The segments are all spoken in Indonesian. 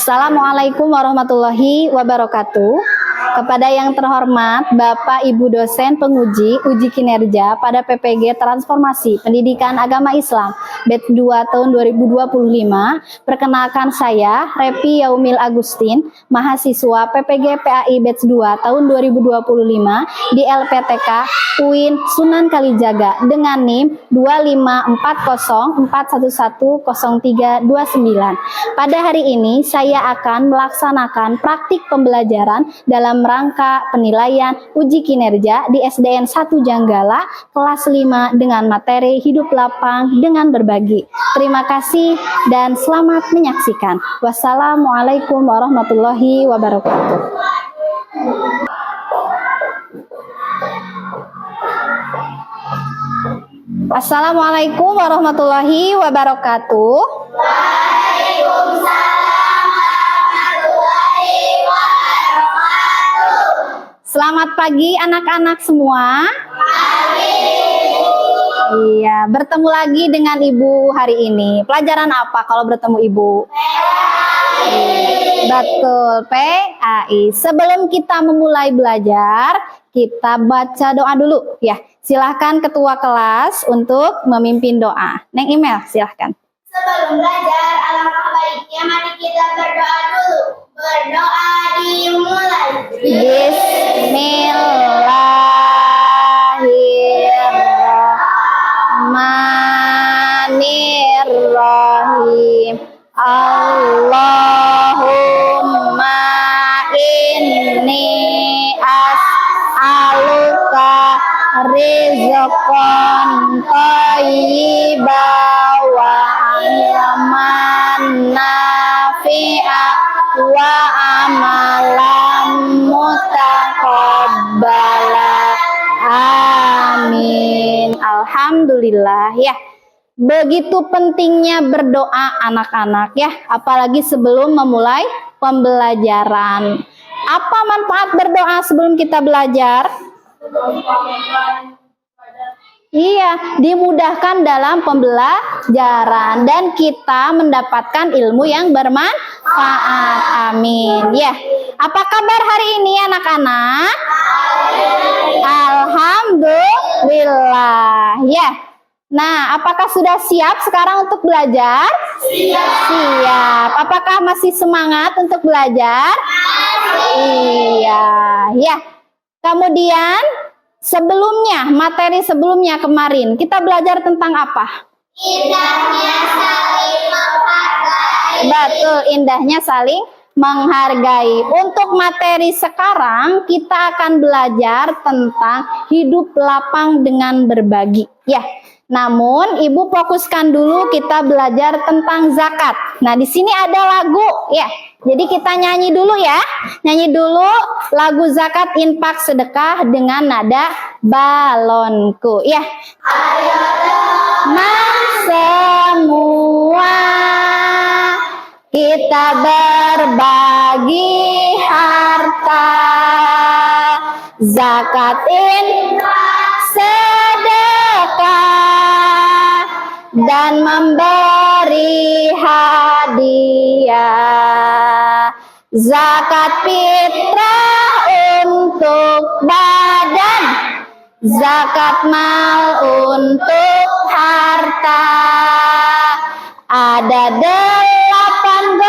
Assalamualaikum warahmatullahi wabarakatuh. Kepada yang terhormat Bapak Ibu dosen penguji uji kinerja pada PPG Transformasi Pendidikan Agama Islam batch 2 tahun 2025, perkenalkan saya Repi Yaumil Agustin, mahasiswa PPG PAI batch 2 tahun 2025 di LPTK UIN Sunan Kalijaga dengan NIM 25404110329. Pada hari ini saya akan melaksanakan praktik pembelajaran dalam rangka penilaian uji kinerja di SDN 1 Janggala kelas 5 dengan materi hidup lapang dengan berbagi. Terima kasih dan selamat menyaksikan. Wassalamualaikum warahmatullahi wabarakatuh. Assalamualaikum warahmatullahi wabarakatuh. Waalaikumsalam warahmatullahi wabarakatuh. Selamat pagi anak-anak semua. Pagi. Iya, bertemu lagi dengan Ibu hari ini. Pelajaran apa kalau bertemu Ibu? PAI. Betul, PAI. Sebelum kita memulai belajar, kita baca doa dulu ya. Silahkan ketua kelas untuk memimpin doa. Neng Email, silahkan. Sebelum belajar, alangkah baiknya mari kita berdoa dulu. Berdoa dimulai. Bismillahirrahmanirrahim. Allahumma inni as'aluka rizqan thayyiban wa ilman nafi'an wa amalan mutaqabbala. Amin. Alhamdulillah ya. Begitu pentingnya berdoa anak-anak ya, apalagi sebelum memulai pembelajaran. Apa manfaat berdoa sebelum kita belajar? Iya, dimudahkan dalam pembelajaran dan kita mendapatkan ilmu yang bermanfaat. Amin. Ya. Apa kabar hari ini anak-anak? Alhamdulillah. Ya. Nah, apakah sudah siap sekarang untuk belajar? Siap. Apakah masih semangat untuk belajar? Iya. Ya. Kemudian sebelumnya, materi sebelumnya kemarin, kita belajar tentang apa? Indahnya saling menghargai. Betul, indahnya saling menghargai. Untuk materi sekarang, kita akan belajar tentang hidup lapang dengan berbagi. Ya, namun Ibu fokuskan dulu kita belajar tentang zakat. Nah, di sini ada lagu, ya. Jadi kita nyanyi dulu ya. Nyanyi dulu lagu zakat infak sedekah dengan nada balonku. Ya. Ayo Mas semua kita berbagi harta. Zakat infak sedekah dan memberi hadiah. Zakat fitrah untuk badan, zakat mal untuk harta. Ada 8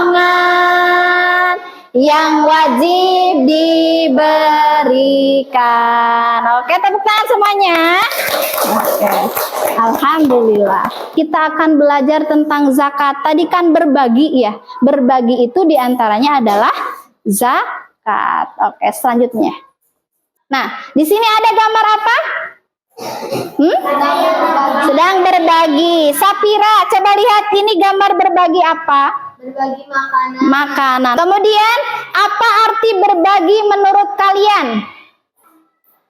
golongan yang wajib diberikan. Oke, tepuk tangan semuanya. Oke. Alhamdulillah. Kita akan belajar tentang zakat. Tadi kan berbagi ya. Berbagi itu diantaranya adalah zakat. Oke, selanjutnya. Nah, di sini ada gambar apa? Sedang berbagi. Sapira, coba lihat ini gambar berbagi apa? berbagi makanan. Makanan. Kemudian, apa arti berbagi menurut kalian?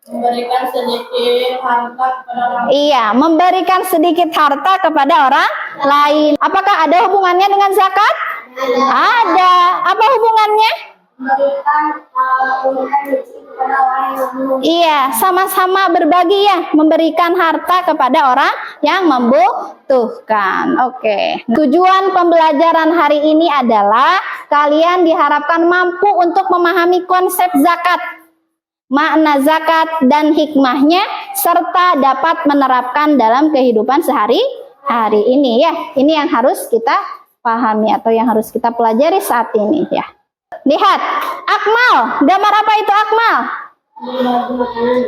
Memberikan sedikit harta kepada orang lain. Iya, memberikan sedikit harta kepada orang lain. Apakah ada hubungannya dengan zakat? Ada. Apa hubungannya? memberikan rezeki kepada orang yang membutuhkan. Iya, sama-sama berbagi ya, memberikan harta kepada orang yang membutuhkan. Oke. Tujuan pembelajaran hari ini adalah kalian diharapkan mampu untuk memahami konsep zakat, makna zakat dan hikmahnya, serta dapat menerapkan dalam kehidupan sehari-hari ini ya. Ini yang harus kita pahami atau yang harus kita pelajari saat ini ya. Lihat, akmal. Gambar apa itu akmal?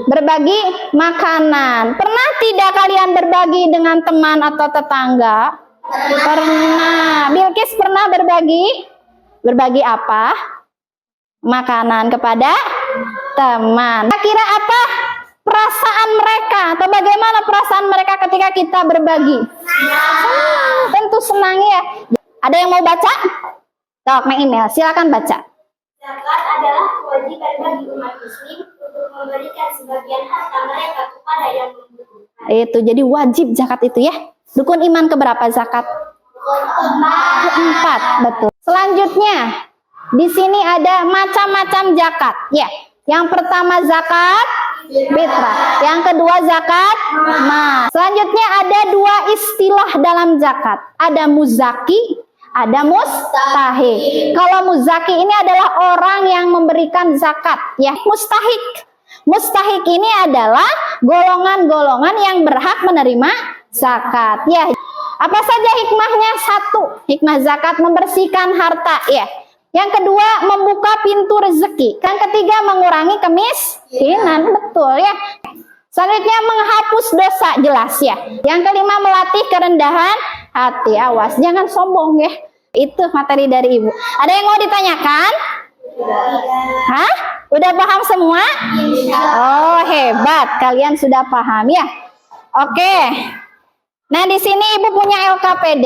Berbagi makanan. Pernah tidak kalian berbagi dengan teman atau tetangga? Pernah. Bilqis pernah berbagi? Berbagi apa? Makanan kepada teman. Kira apa perasaan mereka atau bagaimana perasaan mereka ketika kita berbagi? Tentu senang ya. Ada yang mau baca? Tok, email, silakan baca. Zakat adalah kewajiban bagi umat muslim untuk memberikan sebagian harta mereka kepada yang membutuhkan. Itu jadi wajib zakat itu ya. Rukun iman keberapa zakat? Keempat, betul. Selanjutnya di sini ada macam-macam zakat. Ya, yang pertama zakat fitrah, yang kedua zakat mas. Selanjutnya ada dua istilah dalam zakat. Ada muzaki, ada mustahik. Kalau muzaki ini adalah orang yang memberikan zakat. Ya, mustahik ini adalah golongan-golongan yang berhak menerima zakat. Ya, apa saja hikmahnya? Satu, hikmah zakat membersihkan harta. Ya. Yang kedua, membuka pintu rezeki. Yang ketiga, mengurangi kemiskinan. Betul ya. Selanjutnya, menghapus dosa. Jelas ya. Yang kelima, melatih kerendahan hati. Awas, jangan sombong ya. Itu materi dari ibu. Ada yang mau ditanyakan? Hah? Udah paham semua? Oh, hebat. Kalian sudah paham ya. Oke. Nah, di sini ibu punya LKPD,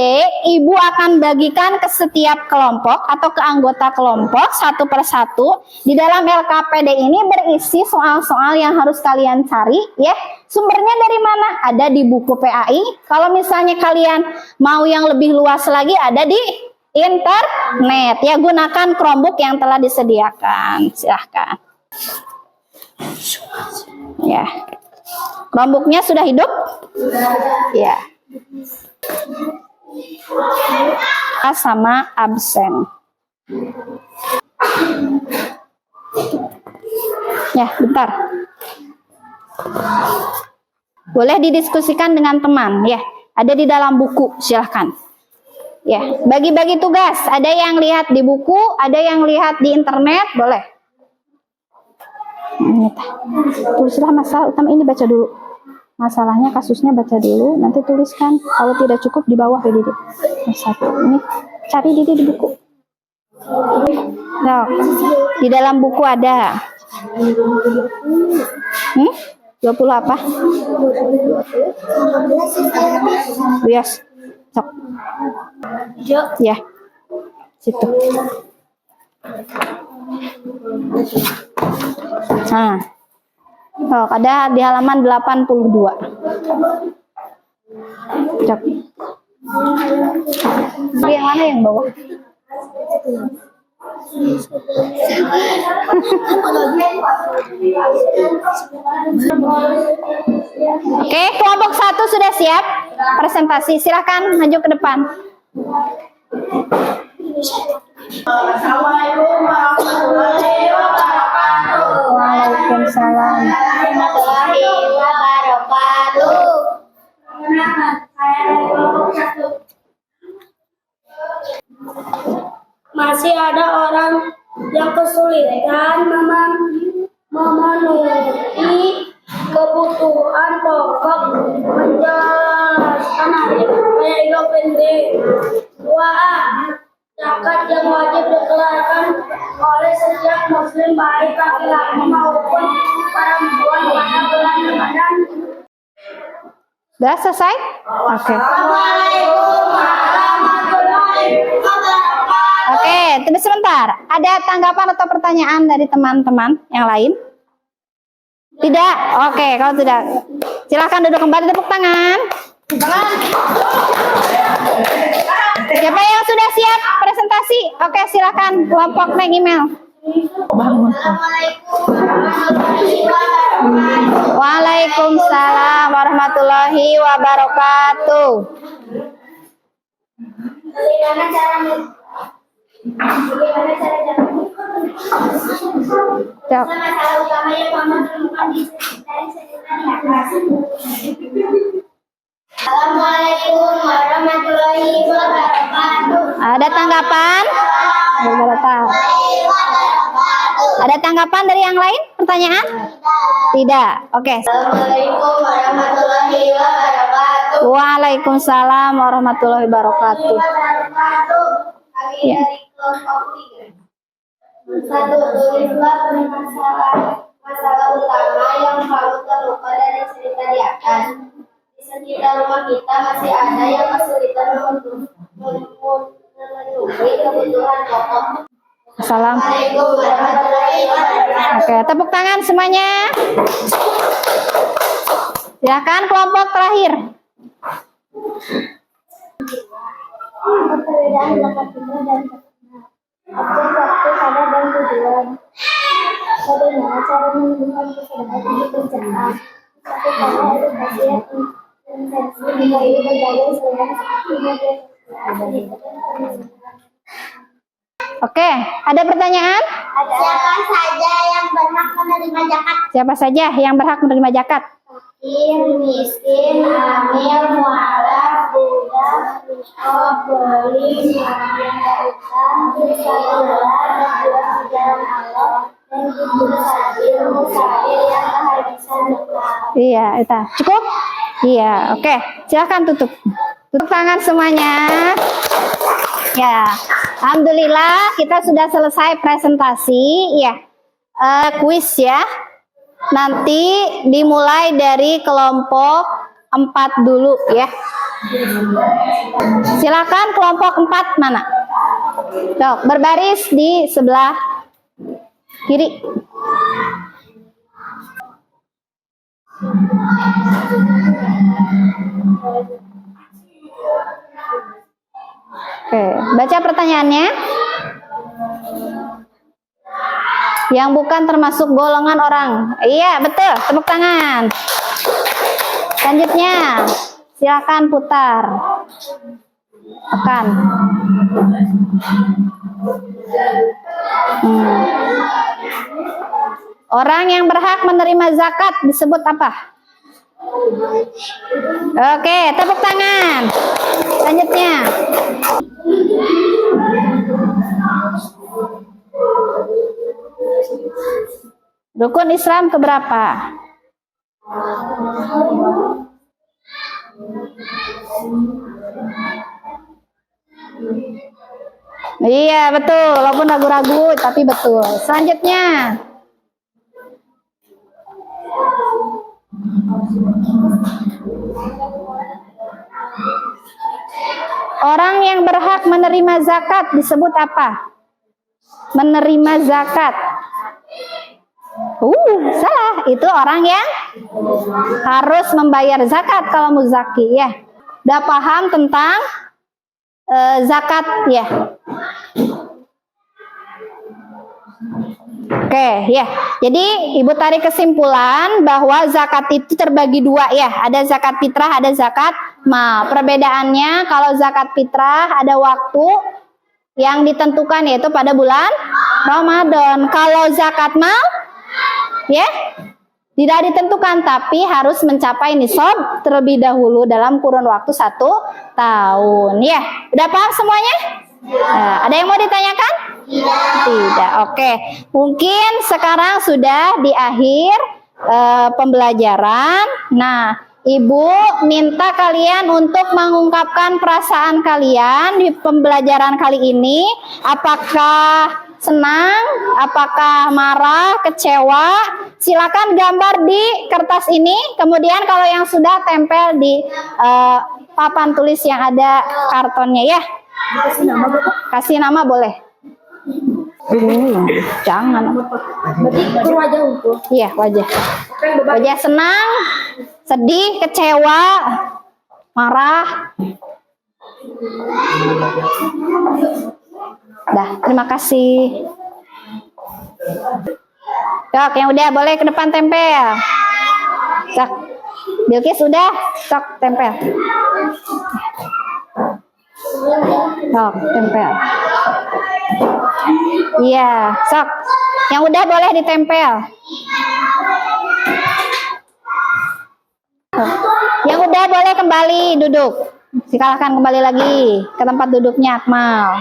ibu akan bagikan ke setiap kelompok atau ke anggota kelompok satu persatu. Di dalam LKPD ini berisi soal-soal yang harus kalian cari ya. Sumbernya dari mana? Ada di buku PAI. Kalau misalnya kalian mau yang lebih luas lagi ada di internet. Ya, gunakan Chromebook yang telah disediakan. Silahkan. Ya. Chromebooknya sudah hidup? Ya. Sama absen. Ya, bentar. Boleh didiskusikan dengan teman, ya. Ada di dalam buku, silahkan. Ya, bagi-bagi tugas. Ada yang lihat di buku, ada yang lihat di internet, boleh. Tulislah masalah utama ini, baca dulu. Masalahnya, kasusnya baca dulu, nanti tuliskan. Kalau tidak cukup di bawah ya Didi. Satu ini cari Didi di buku. Nah, di dalam buku ada 20 apa? Yes. Sok. Ya. Situ. Nah. Oh, ada di halaman 82. Cek. Yang mana yang bawah? Oke, kelompok 1 sudah siap presentasi. Silakan maju ke depan. Assalamualaikum warahmatullahi wabarakatuh. Waalaikumsalam. Warahmatullahi wabarakatuh. Masih ada orang yang kesulitan memenuhi kebutuhan pokok, menjelaskan kayak hidup pendek. 2A. Zakat yang wajib dikeluarkan oleh setiap muslim baik laki-laki maupun perempuan pada bulan Ramadan. Sudah selesai? Oke. Assalamualaikum warahmatullahi wabarakatuh. Oke, tunggu sebentar. Ada tanggapan atau pertanyaan dari teman-teman yang lain? Tidak? Oke, kalau tidak, silakan duduk kembali, tepuk tangan. Siapa yang sudah siap presentasi? Oke, silakan kelompok email. Bangun. Waalaikumsalam warahmatullahi wabarakatuh. Bagaimana cara Jawab. masalah utama yang Muhammad temukan dari cerita di atas. Assalamualaikum warahmatullahi wabarakatuh. Ada tanggapan? Ada tanggapan dari yang lain? Pertanyaan? Tidak. Oke. Assalamualaikum warahmatullahi wabarakatuh. Waalaikumsalam warahmatullahi wabarakatuh. Kami Ya. dari kelompok 3. Satu, tulislah masalah utama yang selalu terlupa dari cerita di atas. Di sekitar rumah kita masih ada yang kesulitan memenuhi kebutuhan pokok. Salam. Assalamualaikum warahmatullahi wabarakatuh. Oke, tepuk tangan semuanya. Silakan kelompok terakhir. Perbedaan zakat fitrah dan zakat mal. Objek, waktu, kadar, dan tujuan. Bagaimana cara menumbuhkan kesadaran di bencana? Satu cara edukasi yang intensif melalui berbagai sumber seperti media sosial. Oke, ada pertanyaan? Siapa saja yang berhak menerima zakat? Siapa saja yang berhak menerima zakat? Fakir, miskin, amil, mualaf, budak, pembeli, yang utang, saudara, berjuang di jalan Allah, dan ibu sabil, musafir yang kehabisan bekal. Iya, itu. Cukup? Iya, oke. Silakan tutup. Tutup tangan semuanya. Ya, alhamdulillah kita sudah selesai presentasi. Ya, kuis ya. Nanti dimulai dari kelompok 4 dulu ya. Silakan kelompok 4 mana? Tuh, berbaris di sebelah kiri. Oke, baca pertanyaannya. Yang bukan termasuk golongan orang. Iya, betul. Tepuk tangan. Selanjutnya, silakan putar. Tekan. Orang yang berhak menerima zakat disebut apa? Oke, tepuk tangan. Selanjutnya. Rukun Islam keberapa? Iya, betul. Walaupun ragu-ragu, tapi betul. Selanjutnya. Orang yang berhak menerima zakat disebut apa? Menerima zakat. Salah. Itu orang yang harus membayar zakat kalau muzaki ya. Udah paham tentang zakat ya. Oke ya. Jadi ibu tarik kesimpulan bahwa zakat itu terbagi dua ya. Ada zakat fitrah, ada zakat mal. Perbedaannya kalau zakat fitrah ada waktu yang ditentukan yaitu pada bulan Ramadan. Kalau zakat mal ya tidak ditentukan tapi harus mencapai nisab terlebih dahulu dalam kurun waktu 1 tahun ya. Udah paham semuanya? Nah, ada yang mau ditanyakan? Tidak. Oke. Mungkin sekarang sudah di akhir pembelajaran. Nah, Ibu minta kalian untuk mengungkapkan perasaan kalian di pembelajaran kali ini. Apakah senang, apakah marah, kecewa? Silakan gambar di kertas ini. Kemudian kalau yang sudah tempel di papan tulis yang ada kartonnya ya. Kasih nama boleh. Jangan. Berarti wajah utuh. Iya, wajah. Wajah senang, sedih, kecewa, marah. Dah, terima kasih. Sok, yang udah boleh ke depan tempel. Sok. Bilkis udah, sok tempel. Sok, tempel. Iya, sok. Yang udah boleh ditempel. Sok. Yang udah boleh kembali duduk. Silakan kembali lagi ke tempat duduknya, Akmal.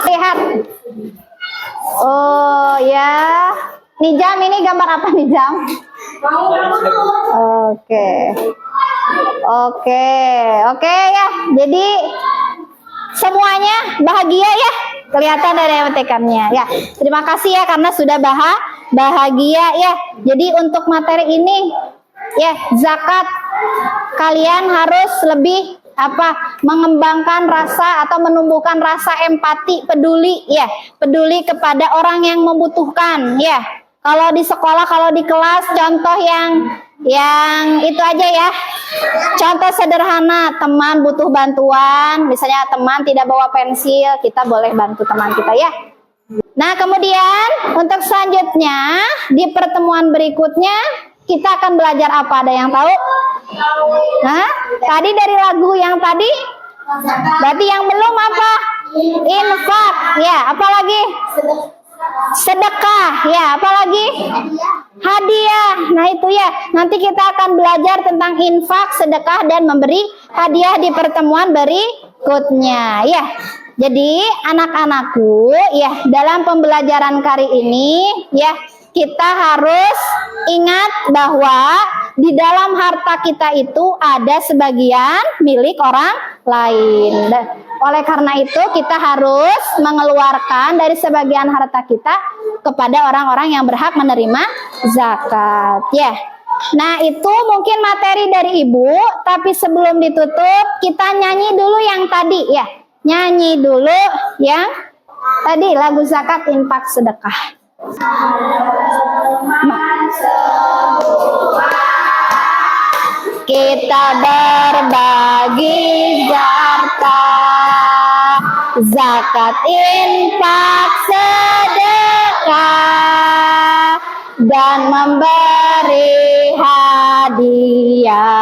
Lihat. Oh ya. Nijam, ini gambar apa Nijam? Oke. Oke ya. Jadi semuanya bahagia ya. Kelihatan dari MTK-nya ya. Terima kasih ya karena sudah bahagia ya. Jadi untuk materi ini ya, zakat kalian harus lebih mengembangkan rasa atau menumbuhkan rasa empati, peduli ya, peduli kepada orang yang membutuhkan ya. Kalau di sekolah, kalau di kelas, contoh yang itu aja ya. Contoh sederhana, teman butuh bantuan, misalnya teman tidak bawa pensil, kita boleh bantu teman kita ya. Nah, kemudian untuk selanjutnya di pertemuan berikutnya kita akan belajar apa? Ada yang tahu? Hah? Tadi dari lagu yang tadi? Berarti yang belum apa? Infak. Ya, apa lagi? Sedekah. Ya, apa lagi? Hadiah. Nah, itu ya. Nanti kita akan belajar tentang infak, sedekah, dan memberi hadiah di pertemuan berikutnya. Ya. Jadi, anak-anakku, ya, dalam pembelajaran kali ini, ya, kita harus ingat bahwa di dalam harta kita itu ada sebagian milik orang lain. Oleh karena itu kita harus mengeluarkan dari sebagian harta kita kepada orang-orang yang berhak menerima zakat. Ya. Nah, itu mungkin materi dari Ibu, tapi sebelum ditutup kita nyanyi dulu yang tadi ya. Nyanyi dulu yang tadi lagu zakat, infak, sedekah. Kita berbagi harta, zakat, infak, sedekah, dan memberi hadiah.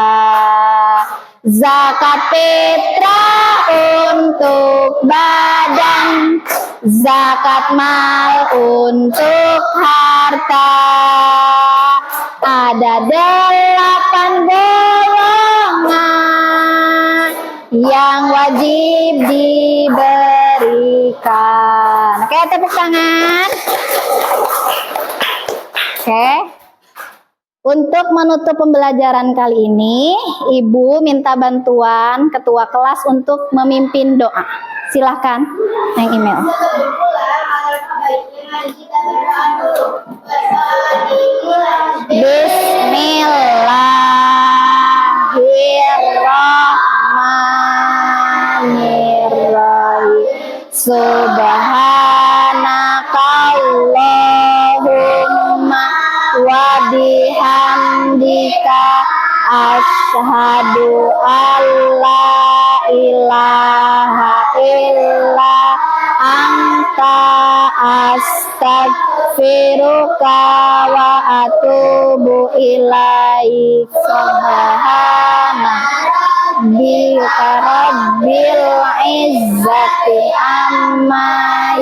Zakat fitrah untuk badan, zakat mal untuk harta. Ada 8 golongan yang wajib diberikan. Oke, tepuk tangan. Oke. Untuk menutup pembelajaran kali ini, Ibu minta bantuan ketua kelas untuk memimpin doa. Silahkan yang email. Bismillahirrahmanirrahim. Subhanakallahumma wa bihamdika asyhadu alla ilaha illa anta astaghfiruka wa atubu ilaik. Subhana rabbika rabbil izzati amma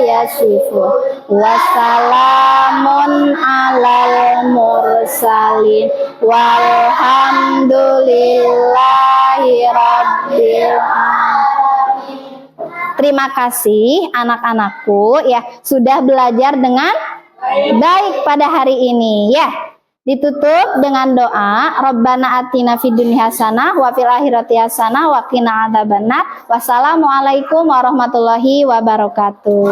yasifun wa salamun alal mursalin walhamdulillahi rabbil alamin. Terima kasih anak-anakku ya sudah belajar dengan baik pada hari ini ya. Ditutup dengan doa, Rabbana atina fid dunya hasanah wa fil akhirati hasanah wa qina adzabannar. Wassalamualaikum warahmatullahi wabarakatuh.